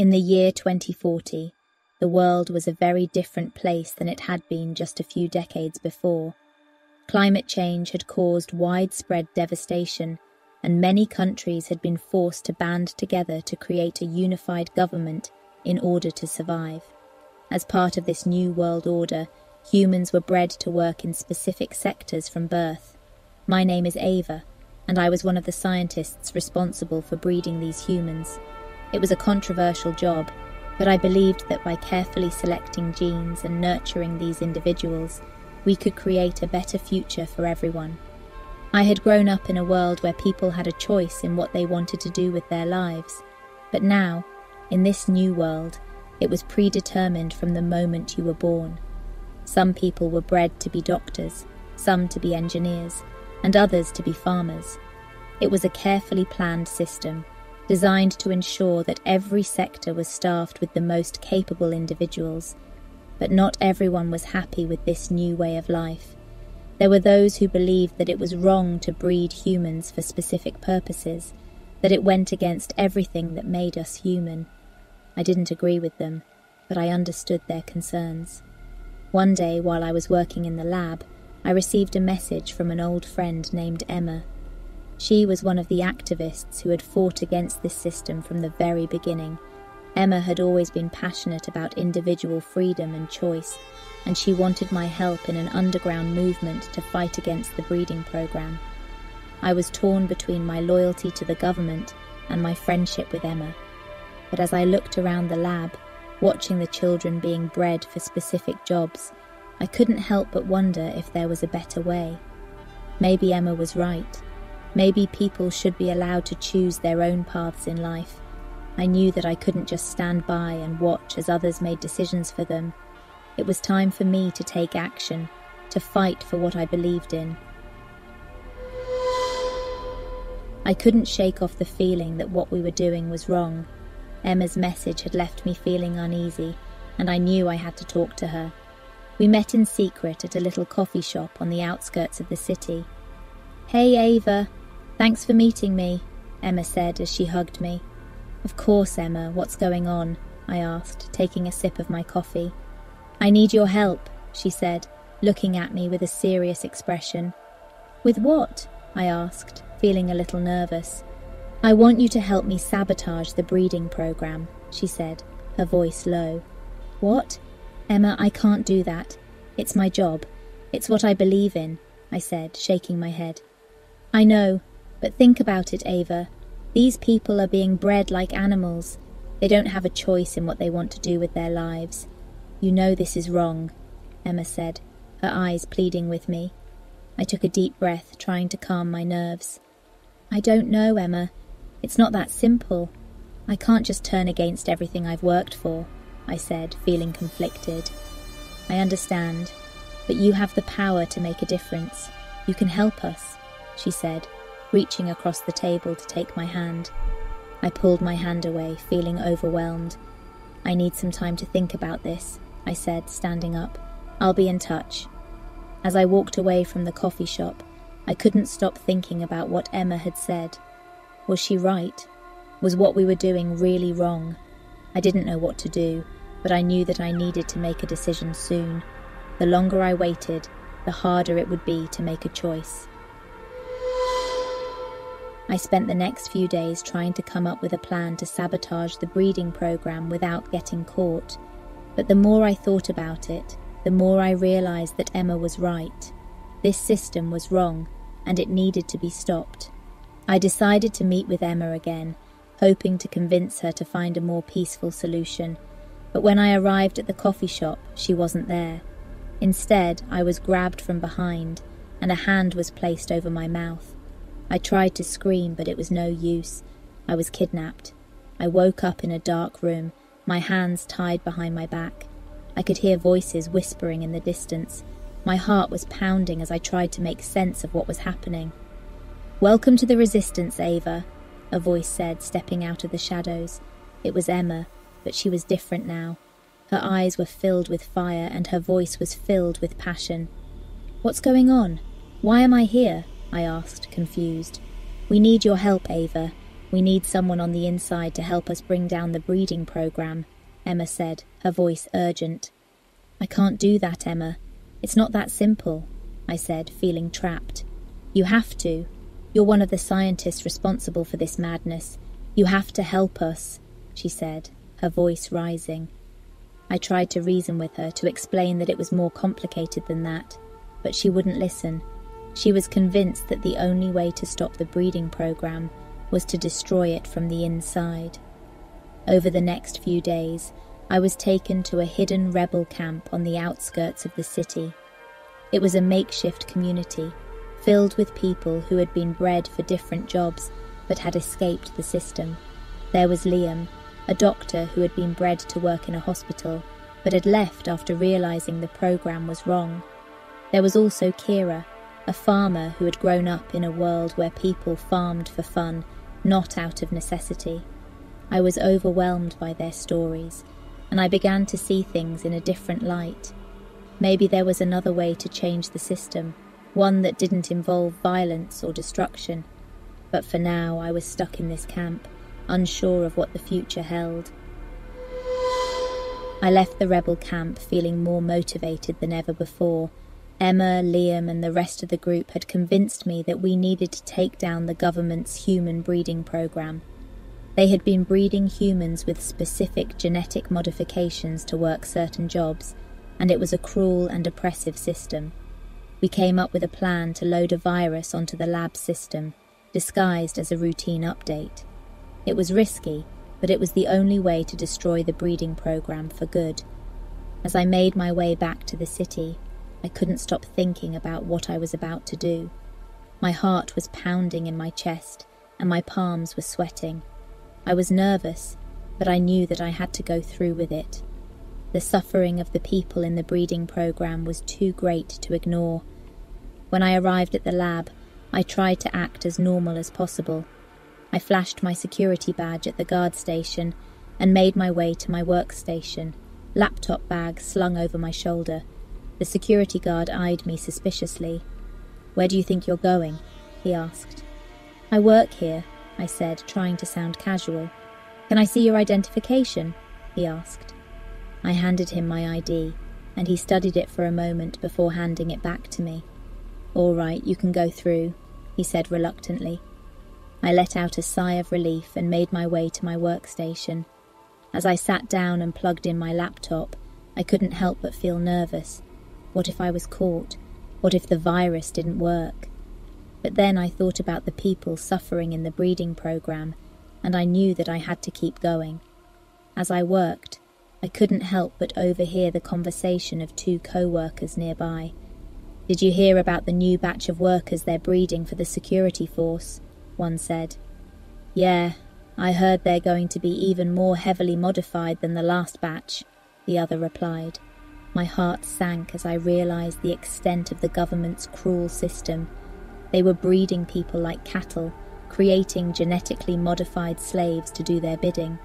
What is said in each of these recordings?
In the year 2040, the world was a very different place than it had been just a few decades before. Climate change had caused widespread devastation, and many countries had been forced to band together to create a unified government in order to survive. As part of this new world order, humans were bred to work in specific sectors from birth. My name is Ava, and I was one of the scientists responsible for breeding these humans. It was a controversial job, but I believed that by carefully selecting genes and nurturing these individuals, we could create a better future for everyone. I had grown up in a world where people had a choice in what they wanted to do with their lives, but now, in this new world, it was predetermined from the moment you were born. Some people were bred to be doctors, some to be engineers, and others to be farmers. It was a carefully planned system, designed to ensure that every sector was staffed with the most capable individuals. But not everyone was happy with this new way of life. There were those who believed that it was wrong to breed humans for specific purposes, that it went against everything that made us human. I didn't agree with them, but I understood their concerns. One day, while I was working in the lab, I received a message from an old friend named Emma. She was one of the activists who had fought against this system from the very beginning. Emma had always been passionate about individual freedom and choice, and she wanted my help in an underground movement to fight against the breeding program. I was torn between my loyalty to the government and my friendship with Emma. But as I looked around the lab, watching the children being bred for specific jobs, I couldn't help but wonder if there was a better way. Maybe Emma was right. Maybe people should be allowed to choose their own paths in life. I knew that I couldn't just stand by and watch as others made decisions for them. It was time for me to take action, to fight for what I believed in. I couldn't shake off the feeling that what we were doing was wrong. Emma's message had left me feeling uneasy, and I knew I had to talk to her. We met in secret at a little coffee shop on the outskirts of the city. "Hey, Ava, thanks for meeting me," Emma said as she hugged me. "Of course, Emma, what's going on?" I asked, taking a sip of my coffee. "I need your help," she said, looking at me with a serious expression. "With what?" I asked, feeling a little nervous. "I want you to help me sabotage the breeding program," she said, her voice low. "What? Emma, I can't do that. It's my job. It's what I believe in," I said, shaking my head. "I know, but think about it, Ava. These people are being bred like animals. They don't have a choice in what they want to do with their lives. You know this is wrong," Emma said, her eyes pleading with me. I took a deep breath, trying to calm my nerves. "I don't know, Emma. It's not that simple. I can't just turn against everything I've worked for," I said, feeling conflicted. "I understand, but you have the power to make a difference. You can help us," she said, reaching across the table to take my hand. I pulled my hand away, feeling overwhelmed. "I need some time to think about this," I said, standing up. "I'll be in touch." As I walked away from the coffee shop, I couldn't stop thinking about what Emma had said. Was she right? Was what we were doing really wrong? I didn't know what to do, but I knew that I needed to make a decision soon. The longer I waited, the harder it would be to make a choice. I spent the next few days trying to come up with a plan to sabotage the breeding program without getting caught. But the more I thought about it, the more I realized that Emma was right. This system was wrong, and it needed to be stopped. I decided to meet with Emma again, hoping to convince her to find a more peaceful solution. But when I arrived at the coffee shop, she wasn't there. Instead, I was grabbed from behind, and a hand was placed over my mouth. I tried to scream, but it was no use. I was kidnapped. I woke up in a dark room, my hands tied behind my back. I could hear voices whispering in the distance. My heart was pounding as I tried to make sense of what was happening. "Welcome to the Resistance, Ava," a voice said, stepping out of the shadows. It was Emma, but she was different now. Her eyes were filled with fire and her voice was filled with passion. "What's going on? Why am I here?" I asked, confused. "We need your help, Ava. "We need someone on the inside to help us bring down the breeding program," Emma said, her voice urgent. "I can't do that, Emma. It's not that simple," I said, feeling trapped. "You have to. You're one of the scientists responsible for this madness. You have to help us," she said, her voice rising. I tried to reason with her, to explain that it was more complicated than that, but she wouldn't listen. She was convinced that the only way to stop the breeding program was to destroy it from the inside. Over the next few days, I was taken to a hidden rebel camp on the outskirts of the city. It was a makeshift community, filled with people who had been bred for different jobs but had escaped the system. There was Liam, a doctor who had been bred to work in a hospital, but had left after realising the program was wrong. There was also Kira, a farmer who had grown up in a world where people farmed for fun, not out of necessity. I was overwhelmed by their stories, and I began to see things in a different light. Maybe there was another way to change the system, one that didn't involve violence or destruction. But for now, I was stuck in this camp, unsure of what the future held. I left the rebel camp feeling more motivated than ever before. Emma, Liam, and the rest of the group had convinced me that we needed to take down the government's human breeding program. They had been breeding humans with specific genetic modifications to work certain jobs, and it was a cruel and oppressive system. We came up with a plan to load a virus onto the lab system, disguised as a routine update. It was risky, but it was the only way to destroy the breeding program for good. As I made my way back to the city, I couldn't stop thinking about what I was about to do. My heart was pounding in my chest, and my palms were sweating. I was nervous, but I knew that I had to go through with it. The suffering of the people in the breeding program was too great to ignore. When I arrived at the lab, I tried to act as normal as possible. I flashed my security badge at the guard station and made my way to my workstation, laptop bag slung over my shoulder. The security guard eyed me suspiciously. "Where do you think you're going?" he asked. "I work here," I said, trying to sound casual. "Can I see your identification?" he asked. I handed him my ID, and he studied it for a moment before handing it back to me. "All right, you can go through," he said reluctantly. I let out a sigh of relief and made my way to my workstation. As I sat down and plugged in my laptop, I couldn't help but feel nervous. What if I was caught? What if the virus didn't work? But then I thought about the people suffering in the breeding program, and I knew that I had to keep going. As I worked, I couldn't help but overhear the conversation of two co-workers nearby. "Did you hear about the new batch of workers they're breeding for the security force?" one said. "Yeah, I heard they're going to be even more heavily modified than the last batch," the other replied. My heart sank as I realised the extent of the government's cruel system. They were breeding people like cattle, creating genetically modified slaves to do their bidding.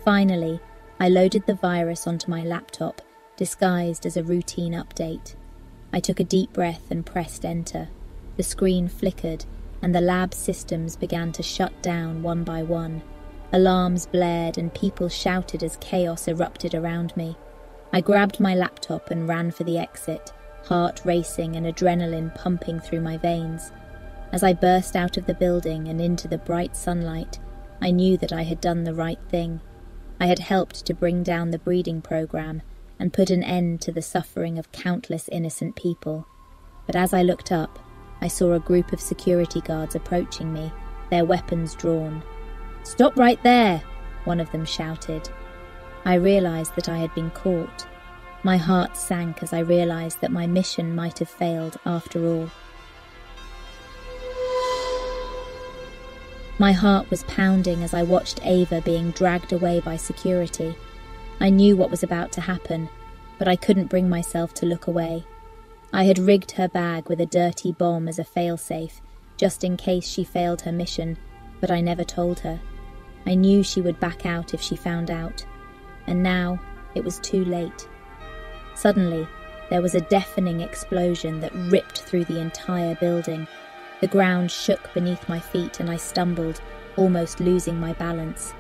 Finally, I loaded the virus onto my laptop, disguised as a routine update. I took a deep breath and pressed enter. The screen flickered, and the lab systems began to shut down one by one. Alarms blared and people shouted as chaos erupted around me. I grabbed my laptop and ran for the exit, heart racing and adrenaline pumping through my veins. As I burst out of the building and into the bright sunlight, I knew that I had done the right thing. I had helped to bring down the breeding program and put an end to the suffering of countless innocent people. But as I looked up, I saw a group of security guards approaching me, their weapons drawn. "Stop right there!" one of them shouted. I realised that I had been caught. My heart sank as I realised that my mission might have failed after all. My heart was pounding as I watched Ava being dragged away by security. I knew what was about to happen, but I couldn't bring myself to look away. I had rigged her bag with a dirty bomb as a failsafe, just in case she failed her mission, but I never told her. I knew she would back out if she found out, and now it was too late. Suddenly, there was a deafening explosion that ripped through the entire building. The ground shook beneath my feet and I stumbled, almost losing my balance.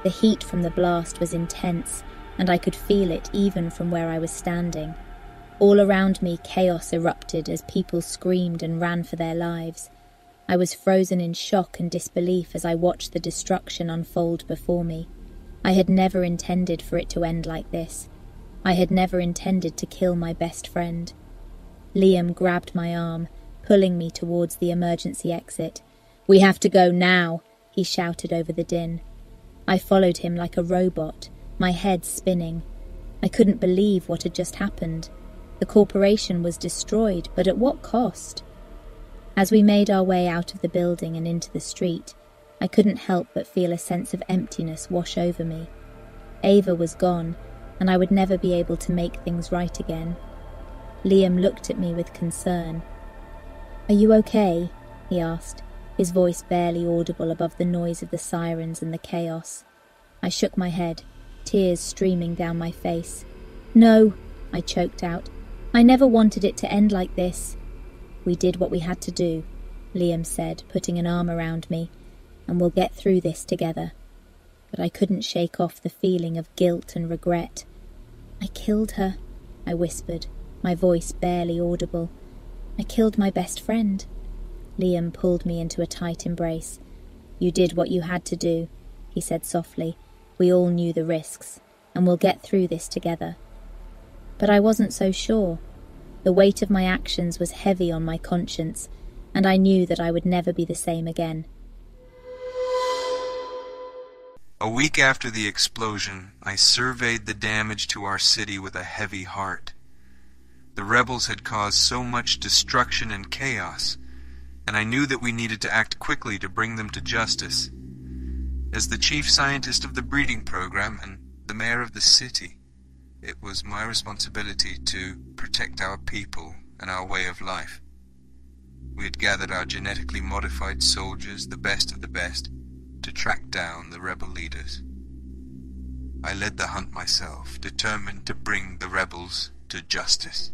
The heat from the blast was intense, and I could feel it even from where I was standing. All around me, chaos erupted as people screamed and ran for their lives. I was frozen in shock and disbelief as I watched the destruction unfold before me. I had never intended for it to end like this. I had never intended to kill my best friend. Liam grabbed my arm, pulling me towards the emergency exit. "We have to go now," he shouted over the din. I followed him like a robot, my head spinning. I couldn't believe what had just happened. The corporation was destroyed, but at what cost? As we made our way out of the building and into the street, I couldn't help but feel a sense of emptiness wash over me. Ava was gone, and I would never be able to make things right again. Liam looked at me with concern. "Are you okay?" he asked, his voice barely audible above the noise of the sirens and the chaos. I shook my head, tears streaming down my face. "No," I choked out. "I never wanted it to end like this." "We did what we had to do," Liam said, putting an arm around me, "and we'll get through this together." But I couldn't shake off the feeling of guilt and regret. "I killed her," I whispered, my voice barely audible. "I killed my best friend." Liam pulled me into a tight embrace. "You did what you had to do," he said softly. "We all knew the risks, and we'll get through this together." But I wasn't so sure. The weight of my actions was heavy on my conscience, and I knew that I would never be the same again. A week after the explosion, I surveyed the damage to our city with a heavy heart. The rebels had caused so much destruction and chaos, and I knew that we needed to act quickly to bring them to justice. As the chief scientist of the breeding program and the mayor of the city, it was my responsibility to protect our people and our way of life. We had gathered our genetically modified soldiers, the best of the best, to track down the rebel leaders. I led the hunt myself, determined to bring the rebels to justice.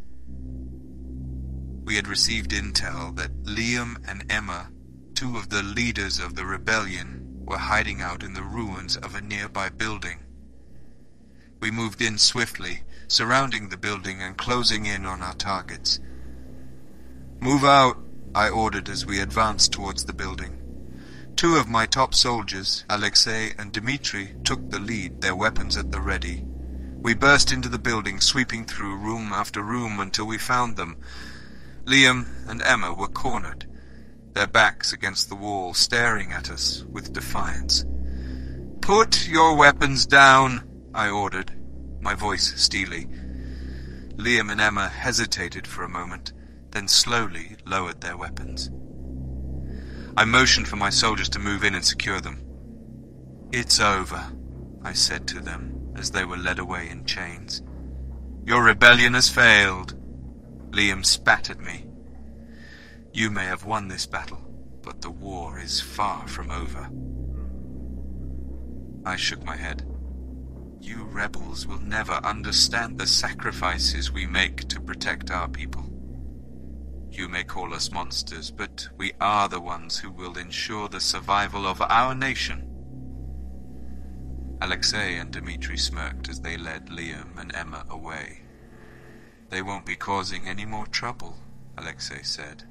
We had received intel that Liam and Emma, two of the leaders of the rebellion, were hiding out in the ruins of a nearby building. We moved in swiftly, surrounding the building and closing in on our targets. "Move out," I ordered as we advanced towards the building. Two of my top soldiers, Alexei and Dmitri, took the lead, their weapons at the ready. We burst into the building, sweeping through room after room until we found them. Liam and Emma were cornered, their backs against the wall, staring at us with defiance. "Put your weapons down," I ordered, my voice steely. Liam and Emma hesitated for a moment, then slowly lowered their weapons. I motioned for my soldiers to move in and secure them. "It's over," I said to them as they were led away in chains. "Your rebellion has failed." Liam spat at me. "You may have won this battle, but the war is far from over." I shook my head. "You rebels will never understand the sacrifices we make to protect our people. You may call us monsters, but we are the ones who will ensure the survival of our nation." Alexei and Dmitri smirked as they led Liam and Emma away. "They won't be causing any more trouble," Alexei said.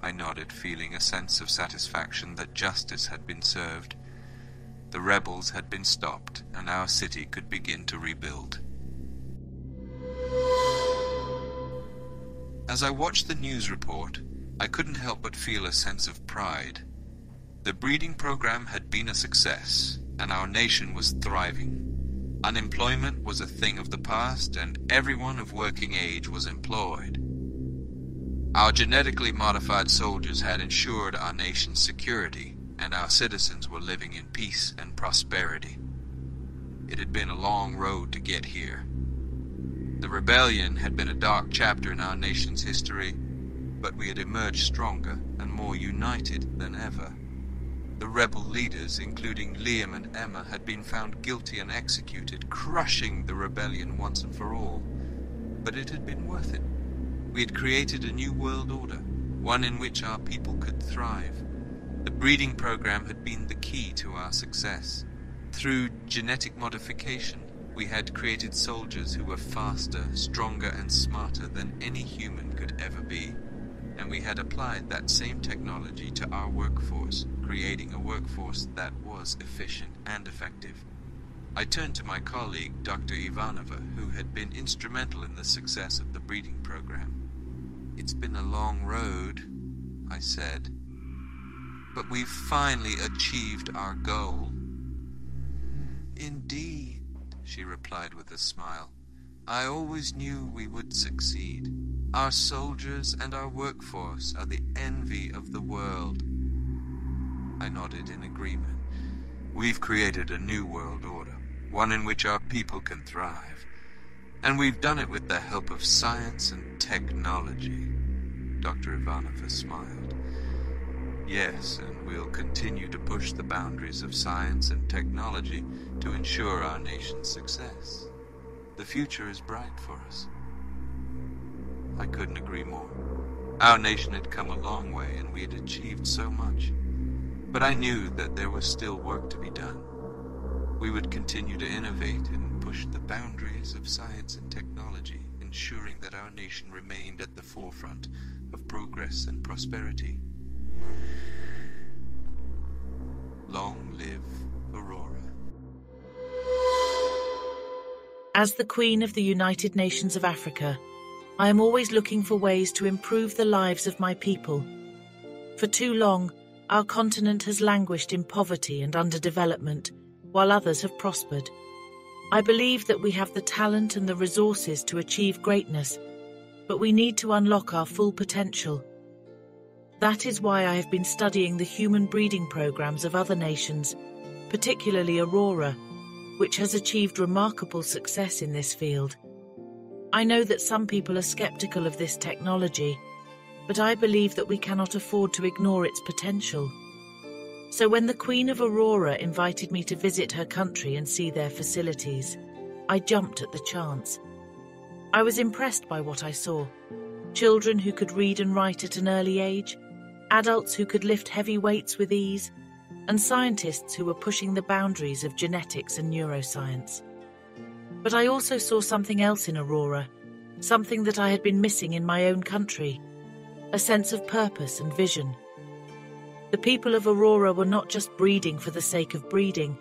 I nodded, feeling a sense of satisfaction that justice had been served. The rebels had been stopped, and our city could begin to rebuild. As I watched the news report, I couldn't help but feel a sense of pride. The breeding program had been a success, and our nation was thriving. Unemployment was a thing of the past, and everyone of working age was employed. Our genetically modified soldiers had ensured our nation's security, and our citizens were living in peace and prosperity. It had been a long road to get here. The rebellion had been a dark chapter in our nation's history, but we had emerged stronger and more united than ever. The rebel leaders, including Liam and Emma, had been found guilty and executed, crushing the rebellion once and for all. But it had been worth it. We had created a new world order, one in which our people could thrive. The breeding program had been the key to our success. Through genetic modification, we had created soldiers who were faster, stronger, and smarter than any human could ever be. And we had applied that same technology to our workforce, creating a workforce that was efficient and effective. I turned to my colleague, Dr. Ivanova, who had been instrumental in the success of the breeding program. "It's been a long road," I said, "but we've finally achieved our goal." "Indeed," she replied with a smile. "I always knew we would succeed. Our soldiers and our workforce are the envy of the world." I nodded in agreement. We've created a new world order, one in which our people can thrive. And we've done it with the help of science and technology. Dr. Ivanova smiled. "Yes, and we'll continue to push the boundaries of science and technology to ensure our nation's success. The future is bright for us." I couldn't agree more. Our nation had come a long way, and we had achieved so much. But I knew that there was still work to be done. We would continue to innovate and push the boundaries of science and technology, ensuring that our nation remained at the forefront of progress and prosperity. Long live Aurora. As the Queen of the United Nations of Africa, I am always looking for ways to improve the lives of my people. For too long, our continent has languished in poverty and underdevelopment, while others have prospered. I believe that we have the talent and the resources to achieve greatness, but we need to unlock our full potential. That is why I have been studying the human breeding programs of other nations, particularly Aurora, which has achieved remarkable success in this field. I know that some people are skeptical of this technology, but I believe that we cannot afford to ignore its potential. So when the Queen of Aurora invited me to visit her country and see their facilities, I jumped at the chance. I was impressed by what I saw. Children who could read and write at an early age, adults who could lift heavy weights with ease, and scientists who were pushing the boundaries of genetics and neuroscience. But I also saw something else in Aurora, something that I had been missing in my own country, a sense of purpose and vision. The people of Aurora were not just breeding for the sake of breeding,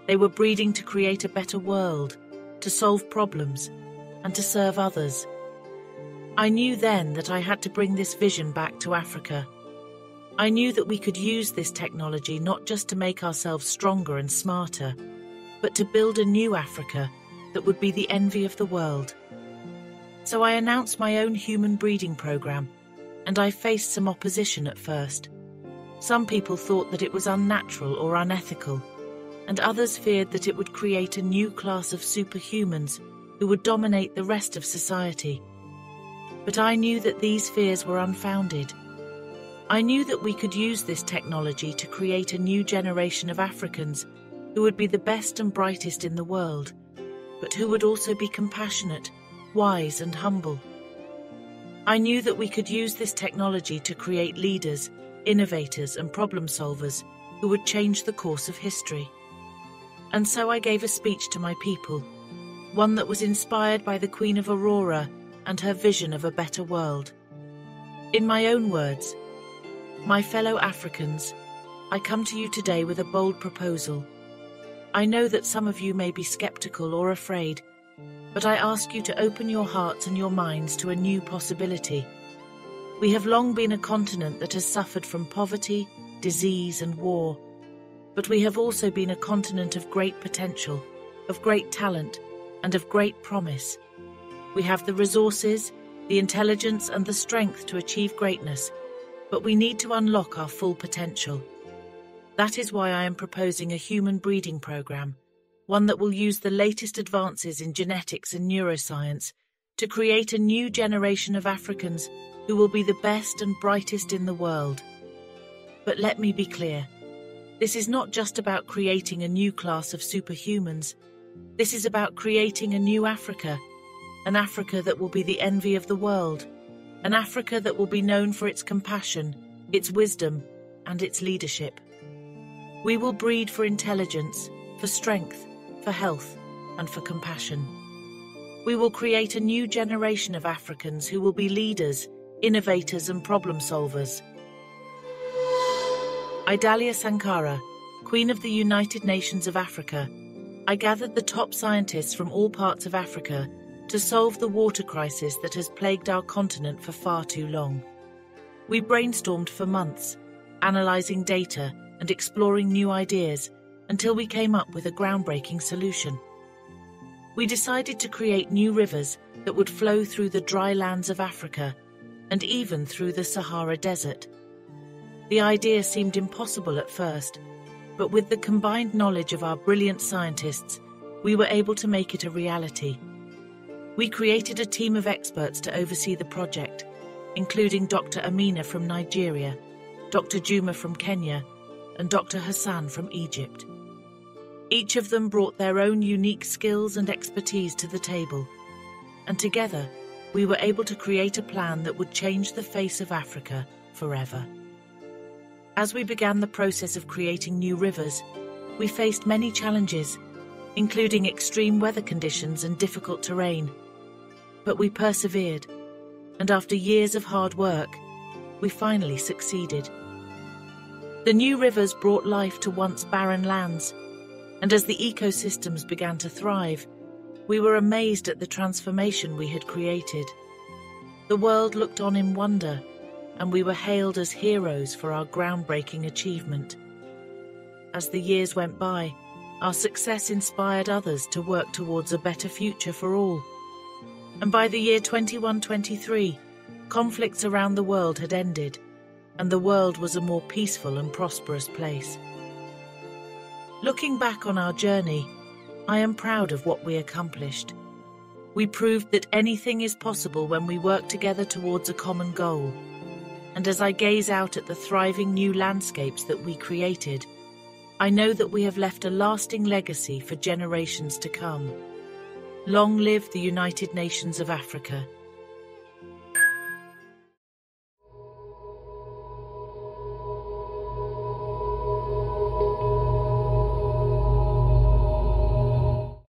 they were breeding to create a better world, to solve problems, and to serve others. I knew then that I had to bring this vision back to Africa. I knew that we could use this technology not just to make ourselves stronger and smarter, but to build a new Africa that would be the envy of the world. So I announced my own human breeding program, and I faced some opposition at first. Some people thought that it was unnatural or unethical, and others feared that it would create a new class of superhumans who would dominate the rest of society. But I knew that these fears were unfounded. I knew that we could use this technology to create a new generation of Africans who would be the best and brightest in the world, but who would also be compassionate, wise, and humble. I knew that we could use this technology to create leaders, innovators, and problem solvers who would change the course of history. And so I gave a speech to my people, one that was inspired by the Queen of Aurora and her vision of a better world. In my own words, "My fellow Africans, I come to you today with a bold proposal. I know that some of you may be skeptical or afraid, but I ask you to open your hearts and your minds to a new possibility. We have long been a continent that has suffered from poverty, disease, and war, but we have also been a continent of great potential, of great talent, and of great promise. We have the resources, the intelligence, and the strength to achieve greatness, but we need to unlock our full potential. That is why I am proposing a human breeding program, one that will use the latest advances in genetics and neuroscience to create a new generation of Africans who will be the best and brightest in the world. But let me be clear, this is not just about creating a new class of superhumans. This is about creating a new Africa, an Africa that will be the envy of the world, an Africa that will be known for its compassion, its wisdom, and its leadership. We will breed for intelligence, for strength, for health, and for compassion. We will create a new generation of Africans who will be leaders, innovators, and problem solvers. Idalia Sankara, Queen of the United Nations of Africa, I gathered the top scientists from all parts of Africa to solve the water crisis that has plagued our continent for far too long. We brainstormed for months, analysing data and exploring new ideas until we came up with a groundbreaking solution. We decided to create new rivers that would flow through the dry lands of Africa and even through the Sahara Desert. The idea seemed impossible at first, but with the combined knowledge of our brilliant scientists, we were able to make it a reality. We created a team of experts to oversee the project, including Dr. Amina from Nigeria, Dr. Juma from Kenya, and Dr. Hassan from Egypt. Each of them brought their own unique skills and expertise to the table, and together we were able to create a plan that would change the face of Africa forever. As we began the process of creating new rivers, we faced many challenges, including extreme weather conditions and difficult terrain. But we persevered, and after years of hard work, we finally succeeded. The new rivers brought life to once barren lands, and as the ecosystems began to thrive, we were amazed at the transformation we had created. The world looked on in wonder, and we were hailed as heroes for our groundbreaking achievement. As the years went by, our success inspired others to work towards a better future for all. And by the year 2123, conflicts around the world had ended, and the world was a more peaceful and prosperous place. Looking back on our journey, I am proud of what we accomplished. We proved that anything is possible when we work together towards a common goal. And as I gaze out at the thriving new landscapes that we created, I know that we have left a lasting legacy for generations to come. Long live the United Nations of Africa.